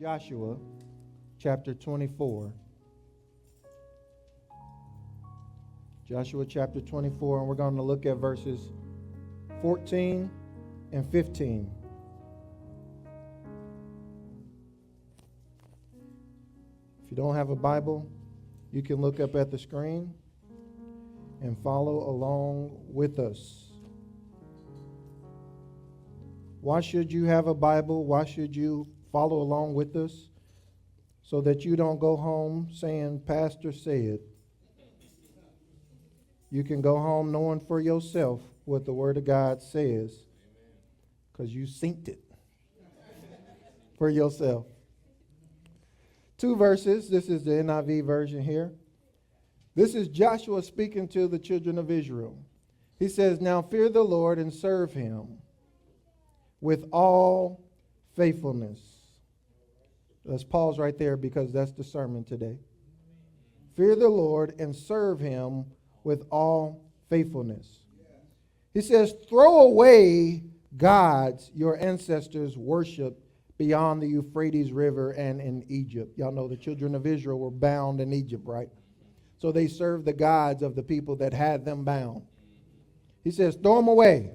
Joshua chapter 24. Joshua chapter 24, and we're going to look at verses 14 and 15. If you don't have a Bible, you can look up at the screen and follow along with us. Why should you have a Bible? Why should you follow along with us? So that you don't go home saying, Pastor said. You can go home knowing for yourself what the Word of God says, because you synced it for yourself. Two verses. This is the NIV version here. This is Joshua speaking to the children of Israel. He says, "Now fear the Lord and serve him with all faithfulness." Let's pause right there because that's the sermon today. Fear the Lord and serve him with all faithfulness. He says, throw away gods your ancestors worshiped beyond the Euphrates River and in Egypt. Y'all know the children of Israel were bound in Egypt, right? So they served the gods of the people that had them bound. He says, throw them away.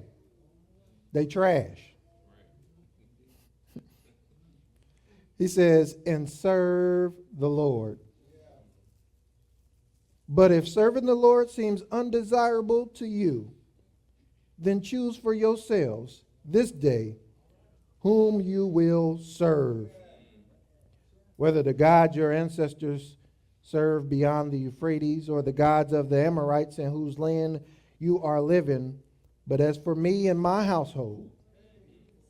They trash. He says, and serve the Lord. But if serving the Lord seems undesirable to you, then choose for yourselves this day whom you will serve. Whether the gods your ancestors served beyond the Euphrates or the gods of the Amorites in whose land you are living. But as for me and my household,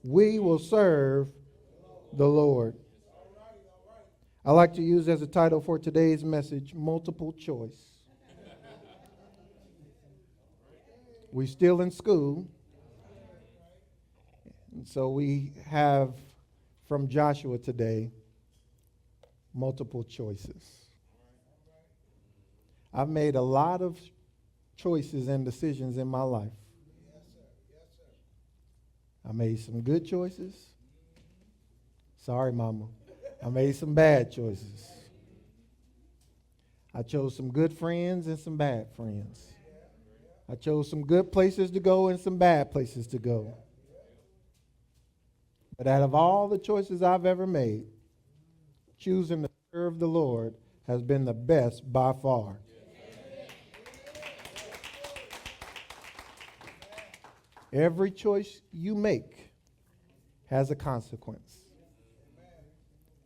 we will serve the Lord. I like to use as a title for today's message, multiple choice. We're still in school. And so we have from Joshua today, multiple choices. I've made a lot of choices and decisions in my life. I made some good choices. Sorry, Mama. I made some bad choices. I chose some good friends and some bad friends. I chose some good places to go and some bad places to go. But out of all the choices I've ever made, choosing to serve the Lord has been the best by far. Every choice you make has a consequence.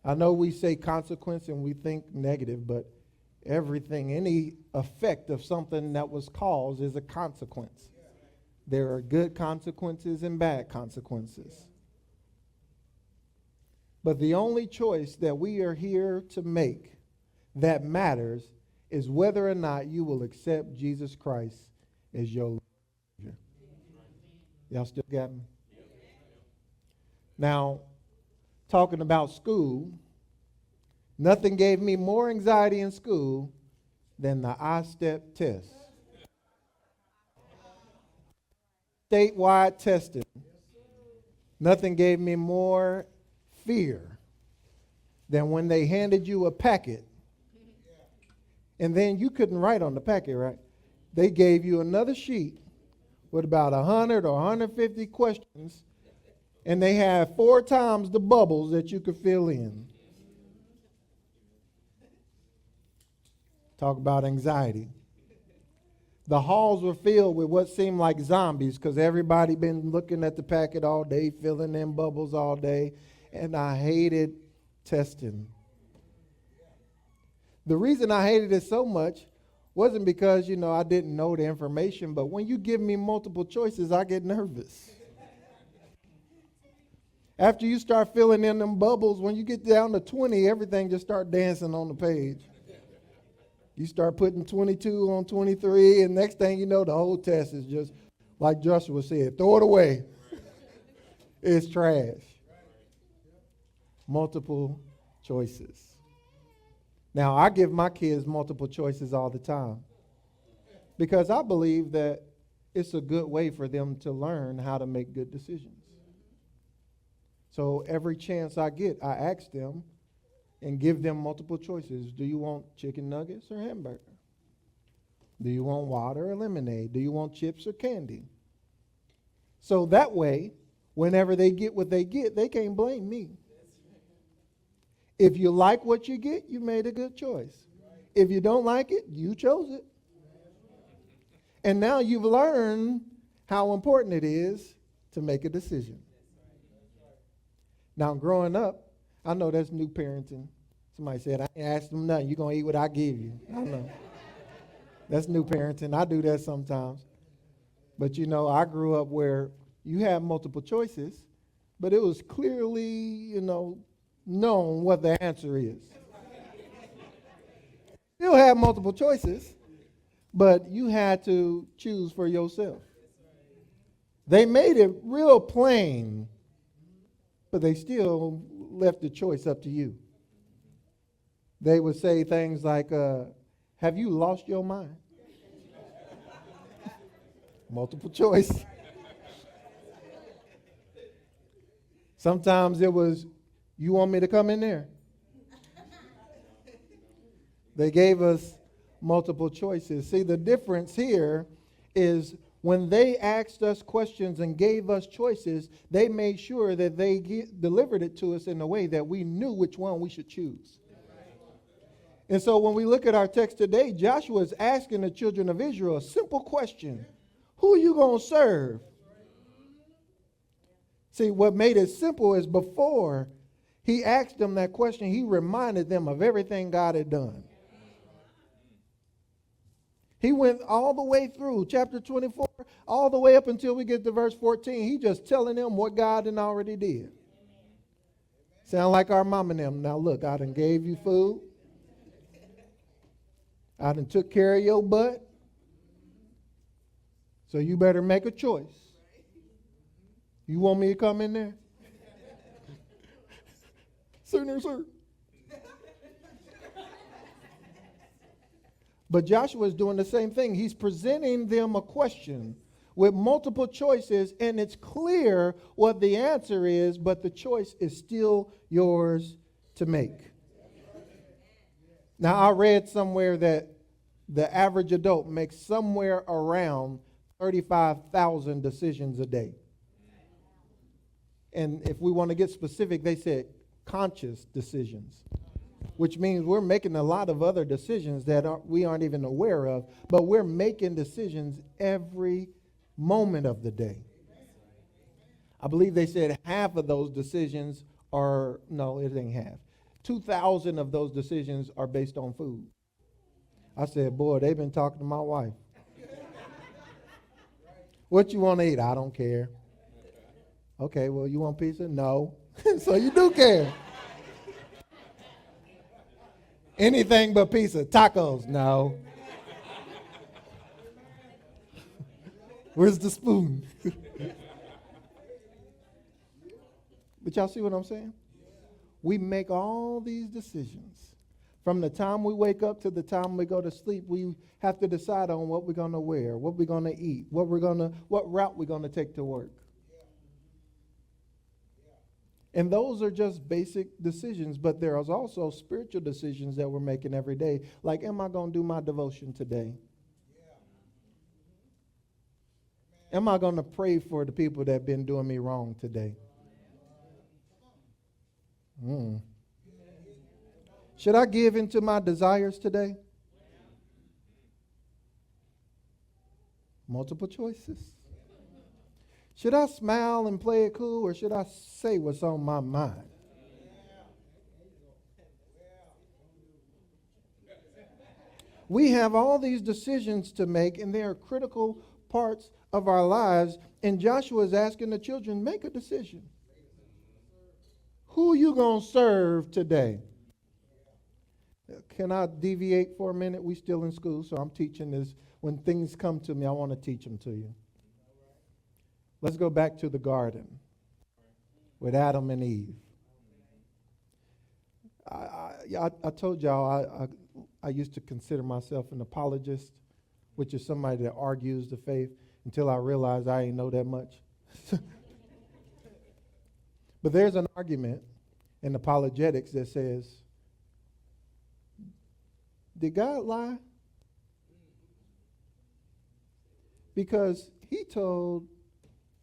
I know we say consequence and we think negative, but everything, any effect of something that was caused is a consequence. There are good consequences and bad consequences. But the only choice that we are here to make that matters is whether or not you will accept Jesus Christ as your Savior. Y'all still got me? Now, talking about school, nothing gave me more anxiety in school than the I-STEP test. Statewide testing. Nothing gave me more fear than when they handed you a packet and then you couldn't write on the packet, right? They gave you another sheet with about 100 or 150 questions, and they had 4 times the bubbles that you could fill in. Talk about anxiety. The halls were filled with what seemed like zombies because everybody been looking at the packet all day, filling in bubbles all day, and I hated testing. The reason I hated it so much wasn't because, I didn't know the information, but when you give me multiple choices, I get nervous. After you start filling in them bubbles, when you get down to 20, everything just start dancing on the page. You start putting 22 on 23, and next thing you know, the whole test is just, like Joshua said, throw it away. It's trash. Multiple choices. Now, I give my kids multiple choices all the time because I believe that it's a good way for them to learn how to make good decisions. So every chance I get, I ask them, and give them multiple choices. Do you want chicken nuggets or hamburger? Do you want water or lemonade? Do you want chips or candy? So that way, whenever they get what they get, they can't blame me. If you like what you get, you made a good choice. If you don't like it, you chose it. And now you've learned how important it is to make a decision. Now, growing up, I know that's new parenting. Somebody said, I ain't asked them nothing. You're going to eat what I give you. I know. That's new parenting. I do that sometimes. But, you know, I grew up where you have multiple choices, but it was clearly, you know, known what the answer is. Still have multiple choices, but you had to choose for yourself. They made it real plain, but they still left the choice up to you. They would say things like, have you lost your mind? Multiple choice. Sometimes it was, you want me to come in there? They gave us multiple choices. See, the difference here is when they asked us questions and gave us choices, they made sure that they delivered it to us in a way that we knew which one we should choose. And so when we look at our text today, Joshua is asking the children of Israel a simple question. Who are you going to serve? See, what made it simple is before he asked them that question, he reminded them of everything God had done. He went all the way through chapter 24, all the way up until we get to verse 14. He just telling them what God had already did. Sound like our mom and them. Now look, I done gave you food. I done took care of your butt. So you better make a choice. You want me to come in there? Sir, no, sir. But Joshua is doing the same thing. He's presenting them a question with multiple choices, and it's clear what the answer is, but the choice is still yours to make. Now, I read somewhere that the average adult makes somewhere around 35,000 decisions a day. And if we want to get specific, they said conscious decisions, which means we're making a lot of other decisions that we aren't even aware of, but we're making decisions every moment of the day. I believe they said half of those decisions are, no, it ain't half. 2,000 of those decisions are based on food. I said, boy, they've been talking to my wife. What you want to eat? I don't care. Okay, well, you want pizza? No. So you do care. Anything but pizza. Tacos? No. Where's the spoon? But y'all see what I'm saying? We make all these decisions. From the time we wake up to the time we go to sleep, we have to decide on what we're going to wear, what we're going to eat, what route we're going to take to work. And those are just basic decisions, but there is also spiritual decisions that we're making every day. Like, am I going to do my devotion today? Am I going to pray for the people that have been doing me wrong today? Should I give into my desires today? Multiple choices. Should I smile and play it cool, or should I say what's on my mind? We have all these decisions to make, and they are critical parts of our lives. And Joshua is asking the children, make a decision. Who are you going to serve today? Can I deviate for a minute? We still in school, so I'm teaching this. When things come to me, I want to teach them to you. Let's go back to the garden with Adam and Eve. I told y'all I used to consider myself an apologist, which is somebody that argues the faith, until I realized I ain't know that much. But there's an argument in apologetics that says Did God lie? Because he told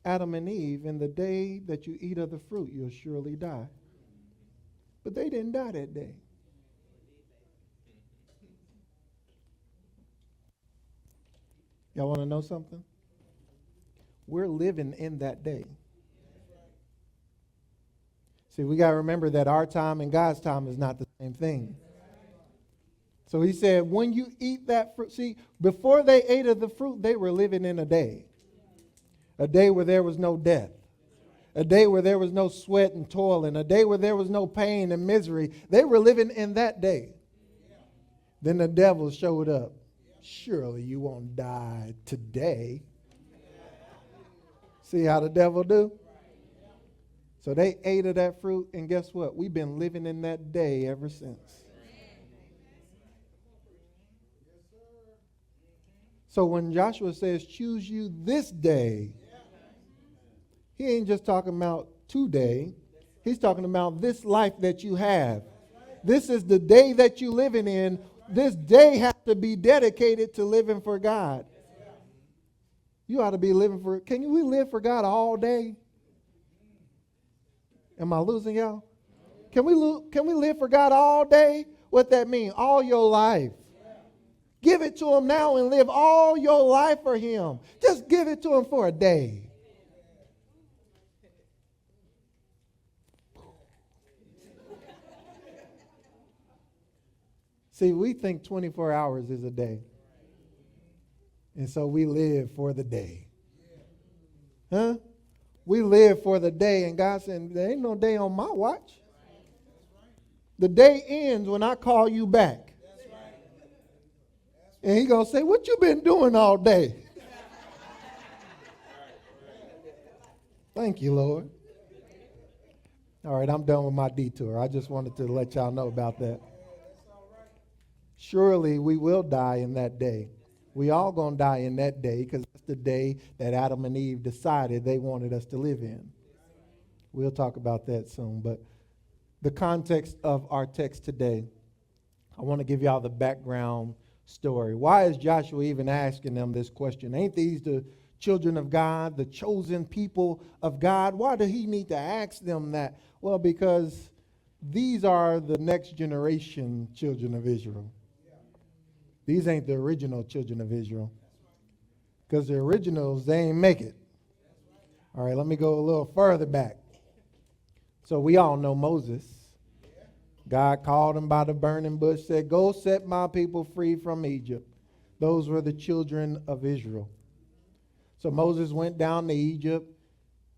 Adam and Eve, in the day that you eat of the fruit, you'll surely die. But they didn't die that day. Y'all want to know something? We're living in that day. See, we got to remember that our time and God's time is not the same thing. So he said, when you eat that fruit, see, before they ate of the fruit, they were living in a day where there was no death, a day where there was no sweat and toil, and a day where there was no pain and misery. They were living in that day. Then the devil showed up. Surely you won't die today. See how the devil do? So they ate of that fruit, and guess what? We've been living in that day ever since. So when Joshua says, choose you this day, he ain't just talking about today. He's talking about this life that you have. This is the day that you're living in. This day has to be dedicated to living for God. You ought to be living for, can we live for God all day? Am I losing y'all? Can we live for God all day? What that mean? All your life. Give it to him now and live all your life for him. Just give it to him for a day. See, we think 24 hours is a day. And so we live for the day. Huh? We live for the day, and God said, there ain't no day on my watch. The day ends when I call you back. And he going to say, what you been doing all day? Thank you, Lord. All right, I'm done with my detour. I just wanted to let y'all know about that. Surely we will die in that day. We all going to die in that day because that's the day that Adam and Eve decided they wanted us to live in. We'll talk about that soon. But the context of our text today, I want to give y'all the background story. Why is Joshua even asking them this question? Ain't these the children of God, the chosen people of God? Why do he need to ask them that? Well, because these are the next generation children of Israel. These ain't the original children of Israel. Because the originals, they ain't make it. All right, let me go a little further back. So we all know Moses. God called him by the burning bush, said, go set my people free from Egypt. Those were the children of Israel. So Moses went down to Egypt.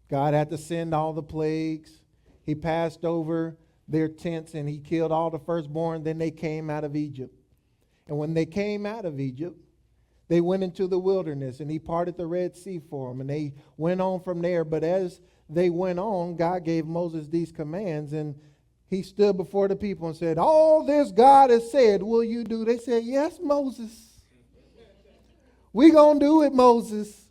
God had to send all the plagues. He passed over their tents and he killed all the firstborn. Then they came out of Egypt. And when they came out of Egypt, they went into the wilderness and he parted the Red Sea for them. And they went on from there. But as they went on, God gave Moses these commands. And he stood before the people and said, all this God has said, will you do? They said, yes, Moses. We gonna do it, Moses.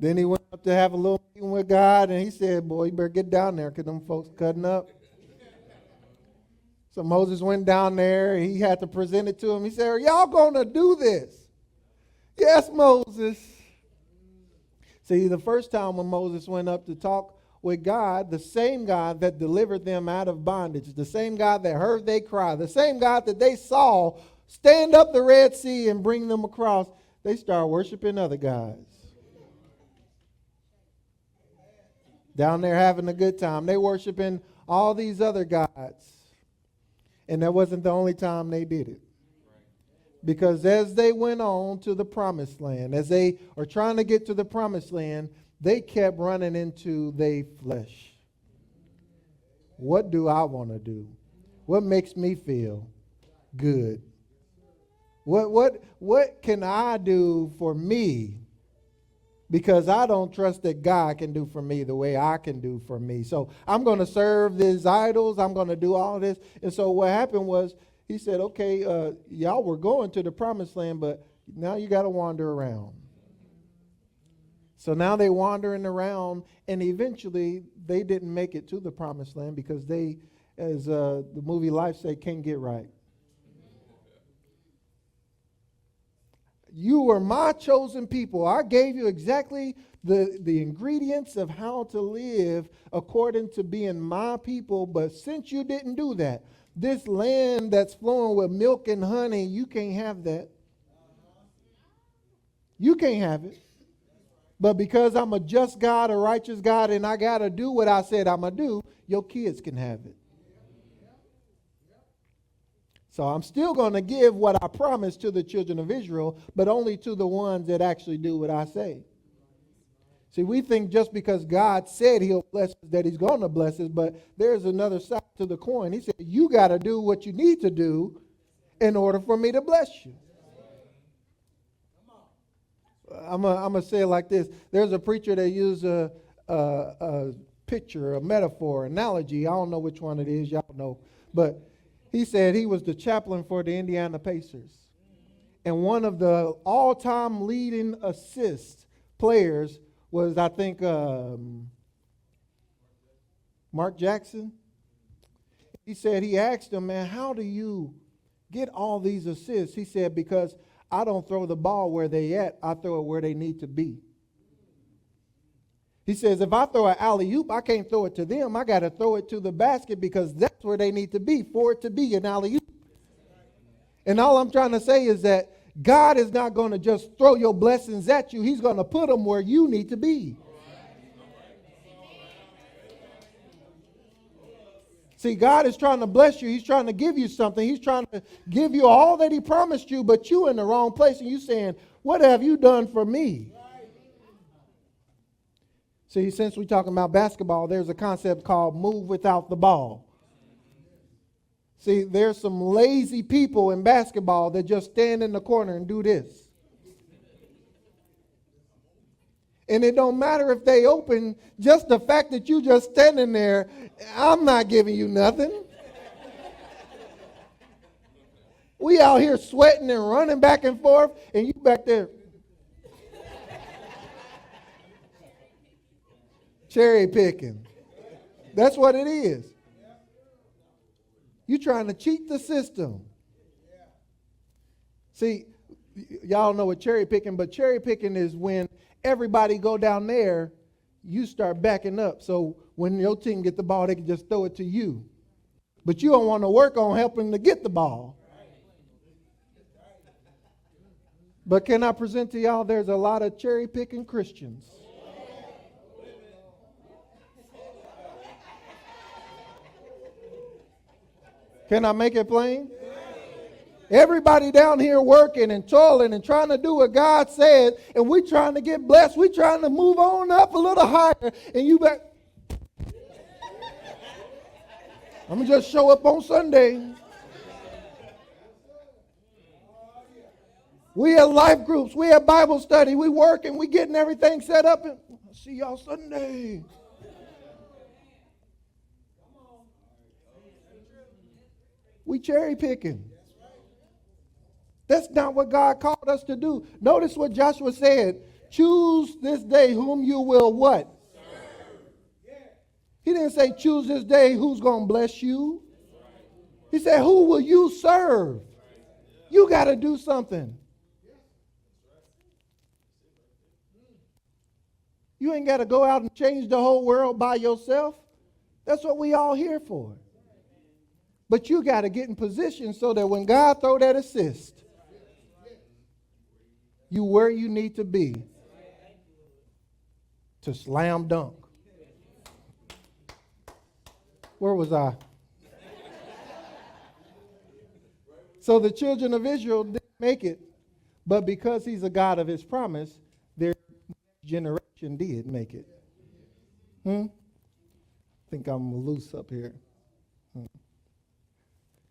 Then he went up to have a little meeting with God. And he said, boy, you better get down there because them folks cutting up. So Moses went down there. He had to present it to him. He said, are y'all going to do this? Yes, Moses. See, the first time when Moses went up to talk with God, the same God that delivered them out of bondage, the same God that heard they cry, the same God that they saw stand up the Red Sea and bring them across, they started worshiping other gods. Down there having a good time. They worshiping all these other gods. And that wasn't the only time they did it. Because as they went on to the promised land, as they are trying to get to the promised land, they kept running into their flesh. What do I want to do? What makes me feel good? What can I do for me? Because I don't trust that God can do for me the way I can do for me. So I'm going to serve these idols. I'm going to do all this. And so what happened was he said, okay, y'all were going to the promised land, but now you got to wander around. So now they wandering around, and eventually they didn't make it to the promised land because they, as the movie Life said, can't get right. You were my chosen people. I gave you exactly the ingredients of how to live according to being my people. But since you didn't do that, this land that's flowing with milk and honey, you can't have that. You can't have it. But because I'm a just God, a righteous God, and I got to do what I said I'm going to do, your kids can have it. So I'm still going to give what I promised to the children of Israel, but only to the ones that actually do what I say. See, we think just because God said he'll bless us, that he's going to bless us, but there's another side to the coin. He said, you got to do what you need to do in order for me to bless you. I'm going to say it like this. There's a preacher that used a picture, a metaphor, analogy. I don't know which one it is. Y'all know. But he said he was the chaplain for the Indiana Pacers. And one of the all-time leading assist players was, I think, Mark Jackson. He said, he asked him, man, how do you get all these assists? He said, because I don't throw the ball where they at, I throw it where they need to be. He says, if I throw an alley-oop, I can't throw it to them. I got to throw it to the basket because that's where they need to be for it to be an alley-oop. And all I'm trying to say is that God is not going to just throw your blessings at you. He's going to put them where you need to be. See, God is trying to bless you. He's trying to give you something. He's trying to give you all that he promised you, but you're in the wrong place and you're saying, what have you done for me? See, since we're talking about basketball, there's a concept called move without the ball. See, there's some lazy people in basketball that just stand in the corner and do this. And it don't matter if they open, just the fact that you just standing there, I'm not giving you nothing. We out here sweating and running back and forth, and you back there. Cherry picking. That's what it is. You're trying to cheat the system. See, y'all know what cherry picking, but cherry picking is when everybody go down there, you start backing up. So when your team get the ball, they can just throw it to you. But you don't want to work on helping to get the ball. But can I present to y'all, there's a lot of cherry picking Christians. Can I make it plain? Everybody down here working and toiling and trying to do what God said, and we trying to get blessed. We trying to move on up a little higher, and you back. I'm going to just show up on Sunday. We have life groups. We have Bible study. We working. We getting everything set up. And I'll see y'all Sunday. We cherry picking. That's not what God called us to do. Notice what Joshua said. Choose this day whom you will what? Serve. He didn't say choose this day who's going to bless you. He said who will you serve? You got to do something. You ain't got to go out and change the whole world by yourself. That's what we all here for. But you got to get in position so that when God throw that assist, you where you need to be to slam dunk. Where was I? So the children of Israel didn't make it, but because he's a God of his promise, their generation did make it. I think I'm loose up here.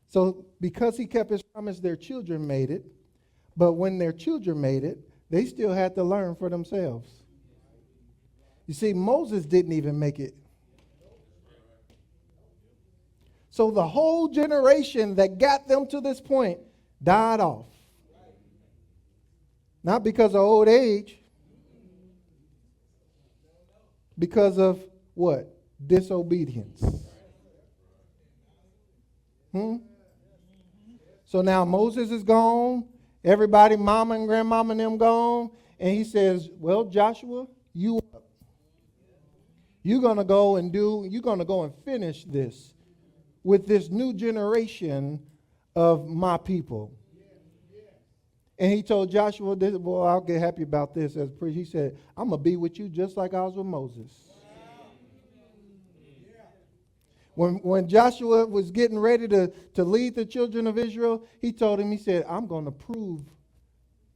So because he kept his promise, their children made it. But when their children made it, they still had to learn for themselves. You see, Moses didn't even make it. So the whole generation that got them to this point died off. Not because of old age. Because of what? Disobedience. So now Moses is gone, Everybody, mama and grandmama and them gone. And he says, well, Joshua, you're going to go and finish this with this new generation of my people. And he told Joshua, well, I'll get happy about this as a priest. He said, I'm going to be with you just like I was with Moses. When Joshua was getting ready to lead the children of Israel, he told him, he said, I'm going to prove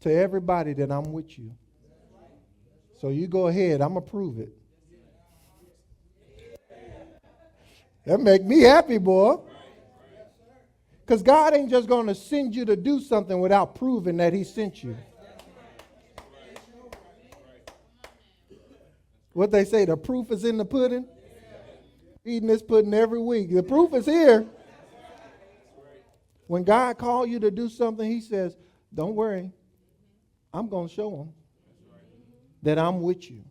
to everybody that I'm with you. So you go ahead, I'm going to prove it. That make me happy, boy. Because God ain't just going to send you to do something without proving that he sent you. What they say, the proof is in the pudding. Eating this pudding every week. The proof is here. When God called you to do something, he says, don't worry. I'm going to show them that I'm with you.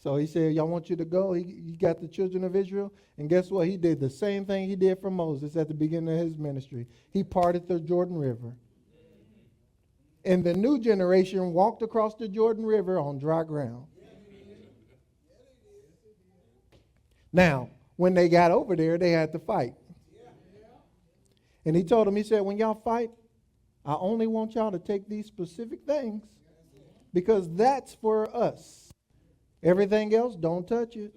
So he said, y'all want you to go? He got the children of Israel. And guess what? He did the same thing he did for Moses at the beginning of his ministry. He parted the Jordan River. And the new generation walked across the Jordan River on dry ground. Now, when they got over there, they had to fight. And he told them, he said, when y'all fight, I only want y'all to take these specific things because that's for us. Everything else, don't touch it.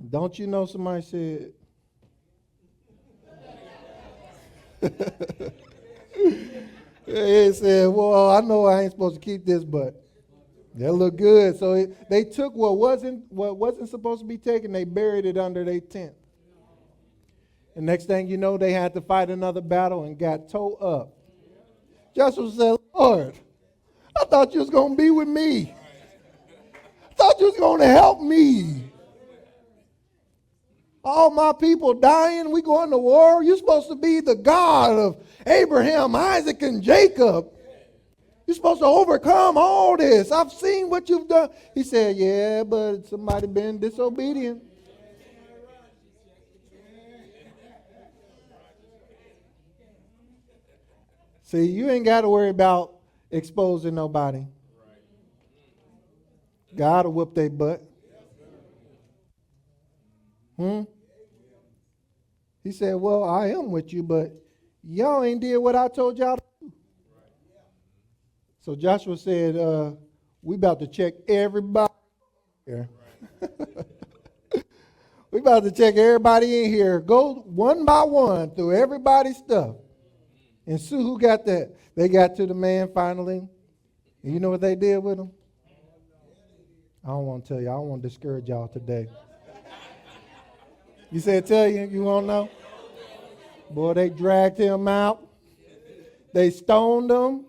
Don't you know, somebody said, they said, well, I know I ain't supposed to keep this, but that look good. So they took what wasn't supposed to be taken, they buried it under their tent. And next thing you know, they had to fight another battle and got towed up. Joshua said, Lord, I thought you was going to be with me. I thought you was going to help me. All my people dying, we going to war. You're supposed to be the God of Abraham, Isaac, and Jacob. You're supposed to overcome all this. I've seen what you've done. He said, yeah, but somebody been disobedient. See, you ain't got to worry about exposing nobody. God will whoop their butt. He said, well, I am with you, but y'all ain't did what I told y'all to do. So Joshua said, we about to check everybody here. We about to check everybody in here. Go one by one through everybody's stuff. And see who got that. They got to the man finally. And you know what they did with him? I don't want to tell you. I don't want to discourage y'all today. You said tell you? You want to know? Boy, they dragged him out. They stoned him.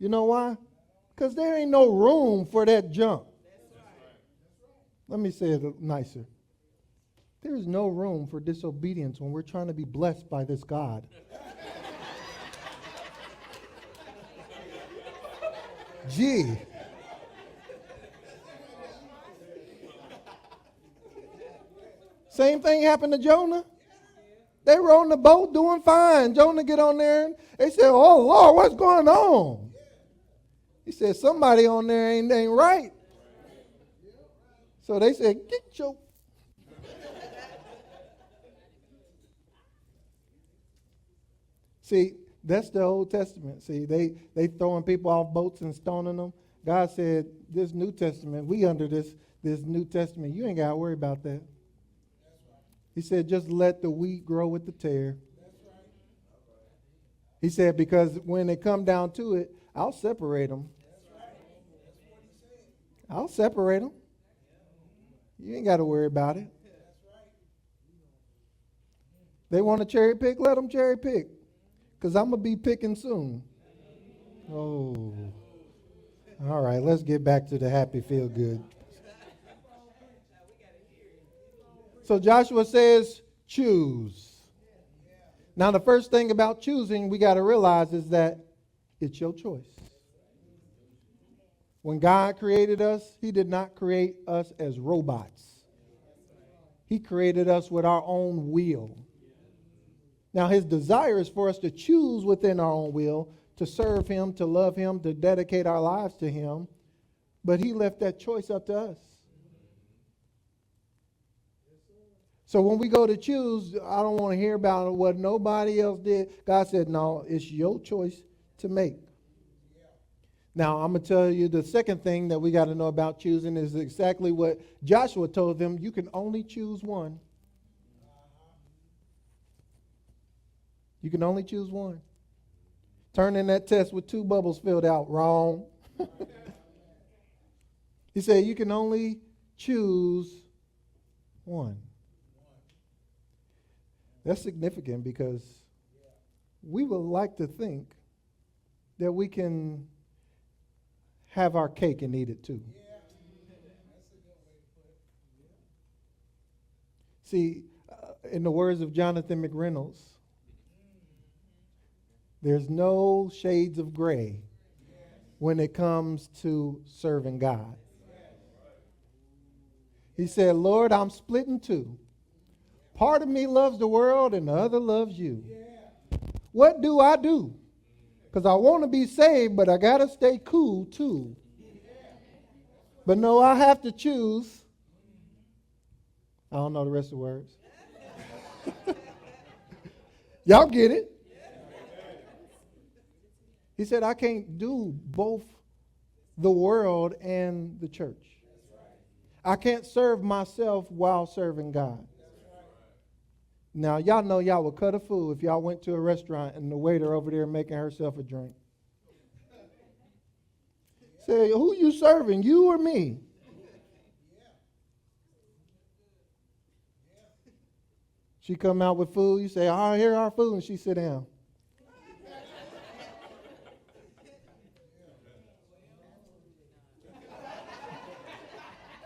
You know why? Because there ain't no room for that junk. Let me say it nicer. There is no room for disobedience when we're trying to be blessed by this God. Gee. Same thing happened to Jonah. They were on the boat doing fine. Jonah get on there and they said, oh Lord, what's going on? He said, somebody on there ain't right. So they said, get your... See, that's the Old Testament. See, they throwing people off boats and stoning them. God said, this New Testament, we under this New Testament, you ain't got to worry about that. He said, just let the wheat grow with the tare. He said, because when they come down to it, I'll separate them. I'll separate them. You ain't got to worry about it. They want to cherry pick, let them cherry pick. Because I'm going to be picking soon. Oh. All right, let's get back to the happy, feel good. So Joshua says, choose. Now, the first thing about choosing we got to realize is that it's your choice. When God created us, he did not create us as robots. He created us with our own will. Now, his desire is for us to choose within our own will to serve him, to love him, to dedicate our lives to him. But he left that choice up to us. So when we go to choose, I don't want to hear about what nobody else did. God said, no, it's your choice to make. Now, I'm going to tell you the second thing that we got to know about choosing is exactly what Joshua told them. You can only choose one. You can only choose one. Turn in that test with 2 bubbles filled out. Wrong. He said you can only choose one. That's significant because we would like to think that we can have our cake and eat it too. See, in the words of Jonathan McReynolds, there's no shades of gray when it comes to serving God. He said, Lord, I'm split in two. Part of me loves the world and the other loves you. What do I do? Because I want to be saved, but I got to stay cool too. But no, I have to choose. I don't know the rest of the words. Y'all get it? He said, I can't do both the world and the church. I can't serve myself while serving God. Now, y'all know y'all would cut a fool if y'all went to a restaurant and the waiter over there making herself a drink. Say, who you serving, you or me? She come out with food, you say, oh, here our food, and she sit down.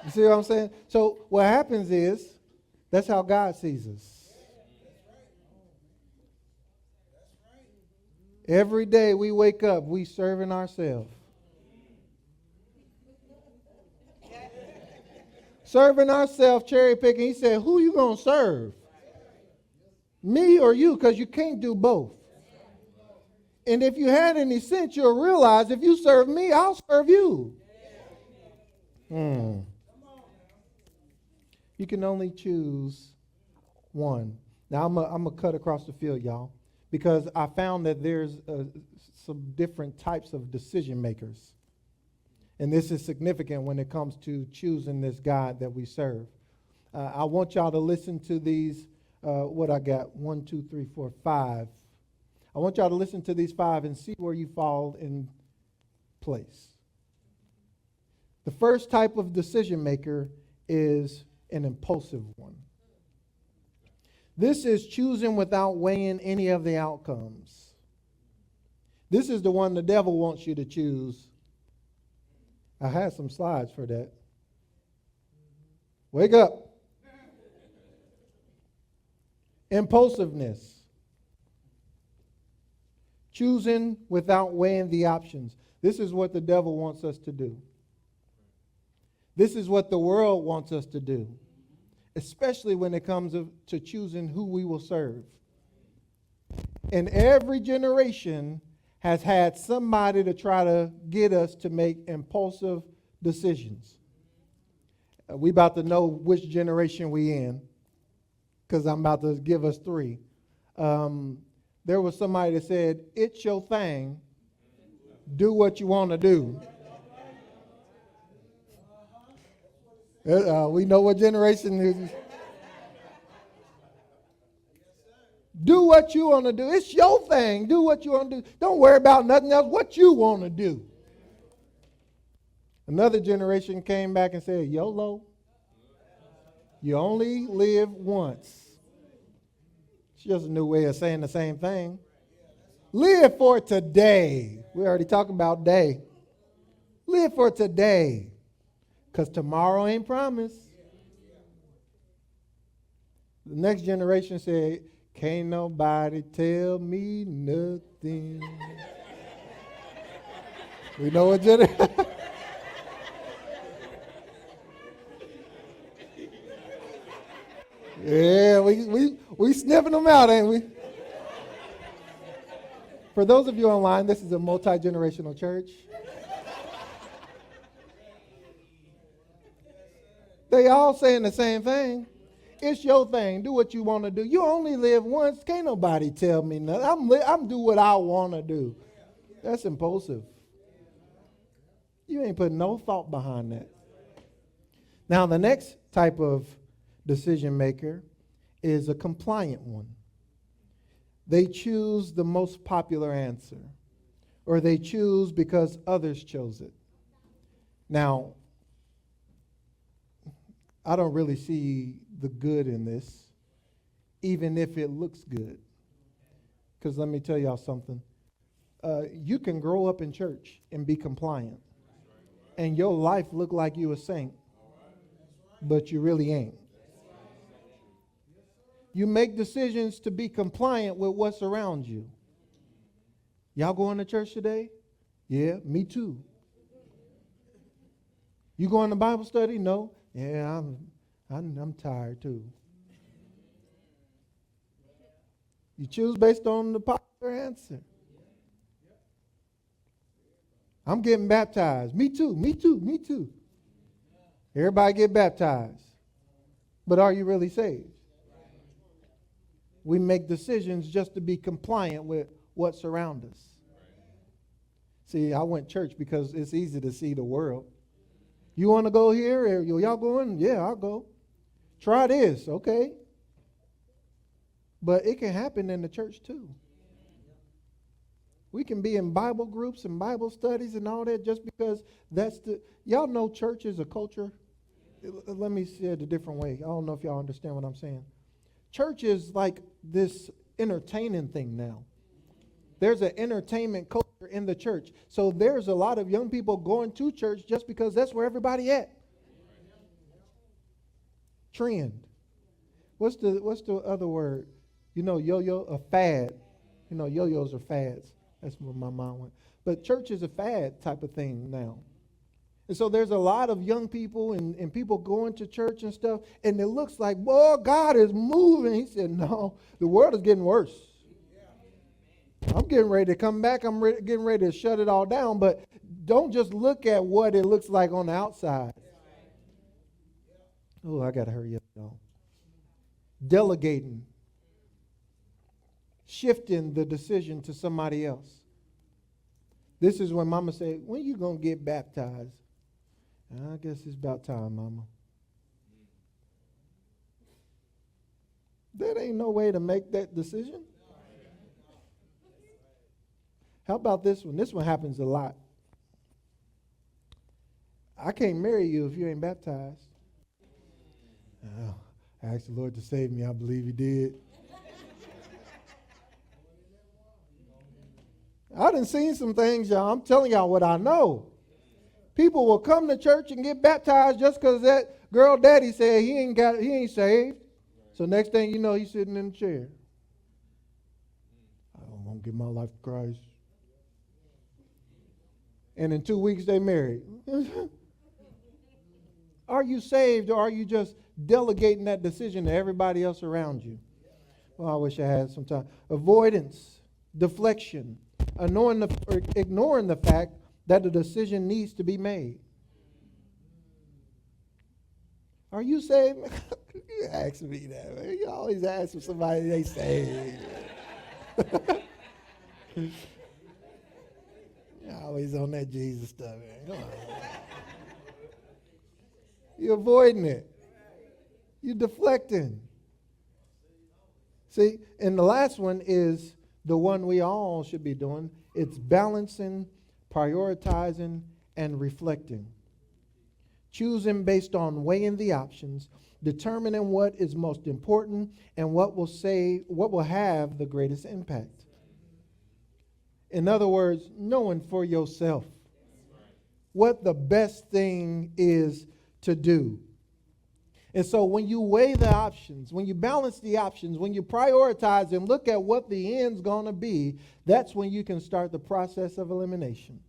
You see what I'm saying? So what happens is, that's how God sees us. Every day we wake up, we serving ourselves. Serving ourselves, cherry picking. He said, who you going to serve? Me or you? Because you can't do both. And if you had any sense, you'll realize if you serve me, I'll serve you. You can only choose one. Now, I'm going to cut across the field, y'all, because I found that there's some different types of decision makers. And this is significant when it comes to choosing this God that we serve. I want y'all to listen to these, what I got, 1, 2, 3, 4, 5. I want y'all to listen to these 5 and see where you fall in place. The first type of decision maker is an impulsive one. This is choosing without weighing any of the outcomes. This is the one the devil wants you to choose. I had some slides for that. Wake up. Impulsiveness. Choosing without weighing the options. This is what the devil wants us to do. This is what the world wants us to do, especially when it comes to choosing who we will serve. And every generation has had somebody to try to get us to make impulsive decisions. We about to know which generation we in, because I'm about to give us 3. There was somebody that said, it's your thing, do what you want to do. We know what generation it is. Do what you want to do. It's your thing. Do what you want to do. Don't worry about nothing else. What you want to do. Another generation came back and said, YOLO. You only live once. It's just a new way of saying the same thing. Live for today. We already talked about day. Live for today. Because tomorrow ain't promised. The next generation said, can't nobody tell me nothing. We know what generation. Yeah, we sniffing them out, ain't we? For those of you online, this is a multi-generational church. They all saying the same thing. It's your thing. Do what you want to do. You only live once. Can't nobody tell me nothing. I'm do what I want to do. That's impulsive. You ain't putting no thought behind that. Now, the next type of decision maker is a compliant one. They choose the most popular answer, or they choose because others chose it. Now, I don't really see the good in this, even if it looks good. Because let me tell y'all something. You can grow up in church and be compliant, and your life look like you a saint, but you really ain't. You make decisions to be compliant with what's around you. Y'all going to church today? Yeah, me too. You going to Bible study? No. Yeah, I'm tired too. You choose based on the popular answer. I'm getting baptized. Me too, me too, me too. Everybody get baptized. But are you really saved? We make decisions just to be compliant with what's around us. See, I went church because it's easy to see the world. You want to go here? Or y'all going? Yeah, I'll go. Try this, okay. But it can happen in the church too. We can be in Bible groups and Bible studies and all that just because y'all know church is a culture. Let me say it a different way. I don't know if y'all understand what I'm saying. Church is like this entertaining thing now. There's an entertainment culture in the church. So there's a lot of young people going to church just because that's where everybody at. Trend. What's the other word? You know, yo-yo, a fad. You know, yo-yos are fads. That's where my mind went. But church is a fad type of thing now. And so there's a lot of young people and people going to church and stuff, and it looks like, boy, God is moving. He said, no, the world is getting worse. I'm getting ready to come back. I'm getting ready to shut it all down. But don't just look at what it looks like on the outside. Oh, I got to hurry up, y'all. Delegating. Shifting the decision to somebody else. This is when Mama said, when you going to get baptized? I guess it's about time, Mama. That ain't no way to make that decision. How about this one? This one happens a lot. I can't marry you if you ain't baptized. Oh, I asked the Lord to save me. I believe He did. I done seen some things, y'all. I'm telling y'all what I know. People will come to church and get baptized just because that girl daddy said he ain't saved. So next thing you know, he's sitting in the chair. I don't want to give my life to Christ. And in 2 weeks they married. Are you saved, or are you just delegating that decision to everybody else around you? Well, I wish I had some time. Avoidance, deflection, ignoring the fact that the decision needs to be made. Are you saved? You ask me that, man. You always ask for somebody they saved. You're always on that Jesus stuff, man. Come on. You're avoiding it. You're deflecting. See, and the last one is the one we all should be doing. It's balancing, prioritizing, and reflecting. Choosing based on weighing the options, determining what is most important, and what will have the greatest impact. In other words, knowing for yourself what the best thing is to do. And so when you weigh the options, when you balance the options, when you prioritize and look at what the end's going to be, that's when you can start the process of elimination.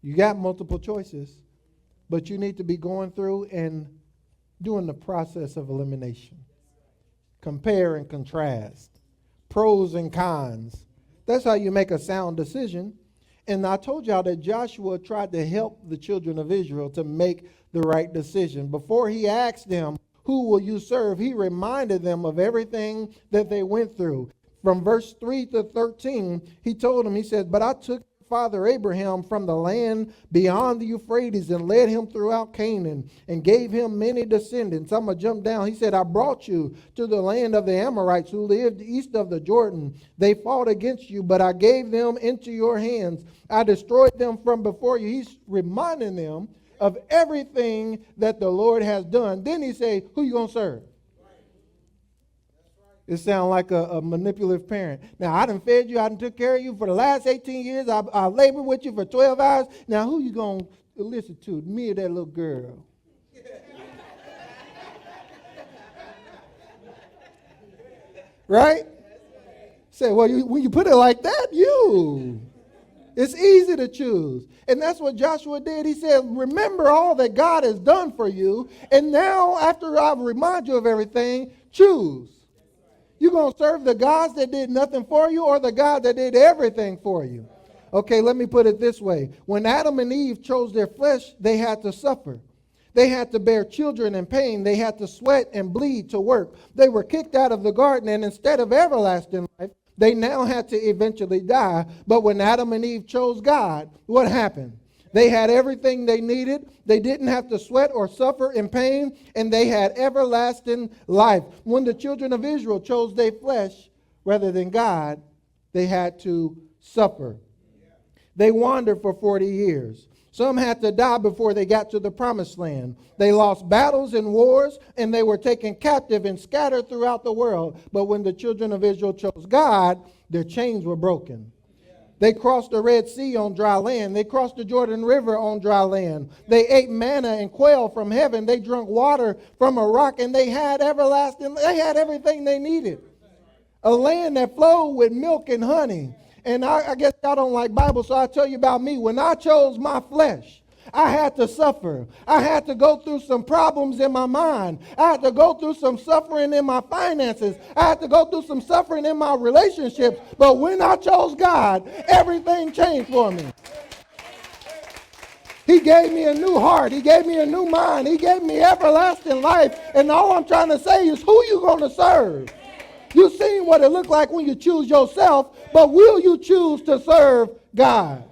You got multiple choices, but you need to be going through and doing the process of elimination. Compare and contrast. Pros and cons. That's how you make a sound decision. And I told y'all that Joshua tried to help the children of Israel to make the right decision. Before he asked them, who will you serve? He reminded them of everything that they went through. From verse 3 to 13, he told them, he said, but I took Father Abraham from the land beyond the Euphrates and led him throughout Canaan and gave him many descendants. I'm going to jump down. He said, I brought you to the land of the Amorites who lived east of the Jordan. They fought against you, but I gave them into your hands. I destroyed them from before you. He's reminding them of everything that the Lord has done. Then he say, who you going to serve? It sounds like a manipulative parent. Now, I done fed you. I done took care of you for the last 18 years. I labored with you for 12 hours. Now, who you going to listen to? Me or that little girl? Right? Say, well, when you put it like that, it's easy to choose. And that's what Joshua did. He said, remember all that God has done for you. And now, after I remind you of everything, choose. You going to serve the gods that did nothing for you or the God that did everything for you? Okay, let me put it this way. When Adam and Eve chose their flesh, they had to suffer. They had to bear children in pain. They had to sweat and bleed to work. They were kicked out of the garden, and instead of everlasting life, they now had to eventually die. But when Adam and Eve chose God, what happened? They had everything they needed. They didn't have to sweat or suffer in pain, and they had everlasting life. When the children of Israel chose their flesh rather than God, they had to suffer. They wandered for 40 years. Some had to die before they got to the promised land. They lost battles and wars, and they were taken captive and scattered throughout the world. But when the children of Israel chose God, their chains were broken. They crossed the Red Sea on dry land. They crossed the Jordan River on dry land. They ate manna and quail from heaven. They drank water from a rock, and they had everything they needed. A land that flowed with milk and honey. And I guess y'all don't like Bible, so I'll tell you about me. When I chose my flesh, I had to suffer. I had to go through some problems in my mind. I had to go through some suffering in my finances. I had to go through some suffering in my relationships. But when I chose God, everything changed for me. He gave me a new heart. He gave me a new mind. He gave me everlasting life. And all I'm trying to say is, who you going to serve? You've seen what it looked like when you choose yourself, but will you choose to serve God?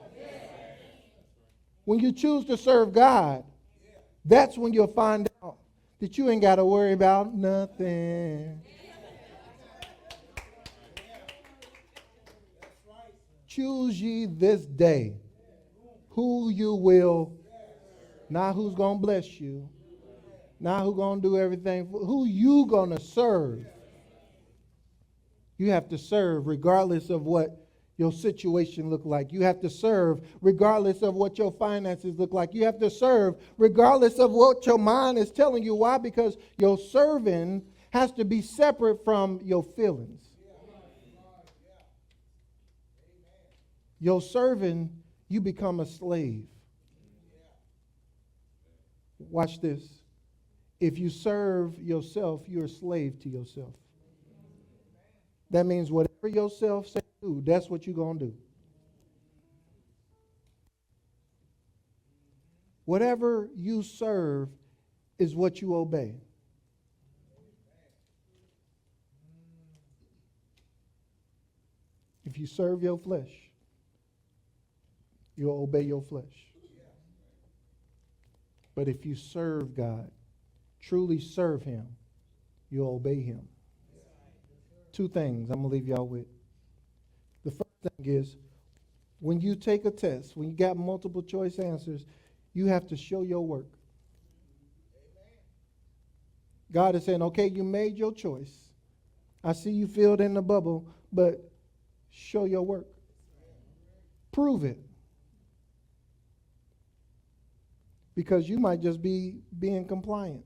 When you choose to serve God, that's when you'll find out that you ain't got to worry about nothing. Choose ye this day who you will, not who's going to bless you, not who's going to do everything, who you going to serve. You have to serve regardless of what your situation look like. You have to serve regardless of what your finances look like. You have to serve regardless of what your mind is telling you. Why? Because your serving has to be separate from your feelings. Your serving, you become a slave. Watch this. If you serve yourself, you're a slave to yourself. That means whatever yourself say do, that's what you're going to do. Whatever you serve is what you obey. If you serve your flesh, you'll obey your flesh. But if you serve God, truly serve Him, you'll obey Him. Two things I'm going to leave y'all with. The first thing is, when you take a test, when you got multiple choice answers, you have to show your work. God is saying, okay, you made your choice. I see you filled in the bubble, but show your work. Prove it. Because you might just be being compliant.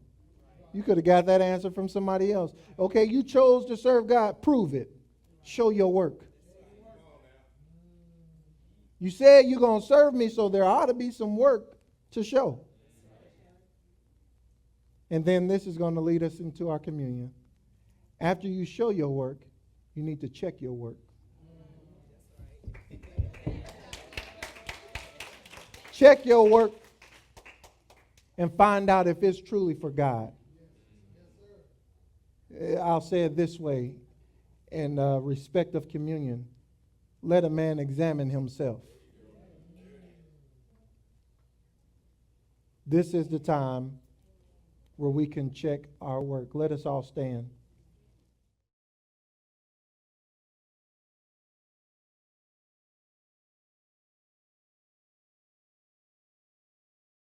You could have got that answer from somebody else. Okay, you chose to serve God. Prove it. Show your work. You said you're going to serve me, so there ought to be some work to show. And then this is going to lead us into our communion. After you show your work, you need to check your work. Check your work and find out if it's truly for God. I'll say it this way, in respect of communion. Let a man examine himself. This is the time where we can check our work. Let us all stand.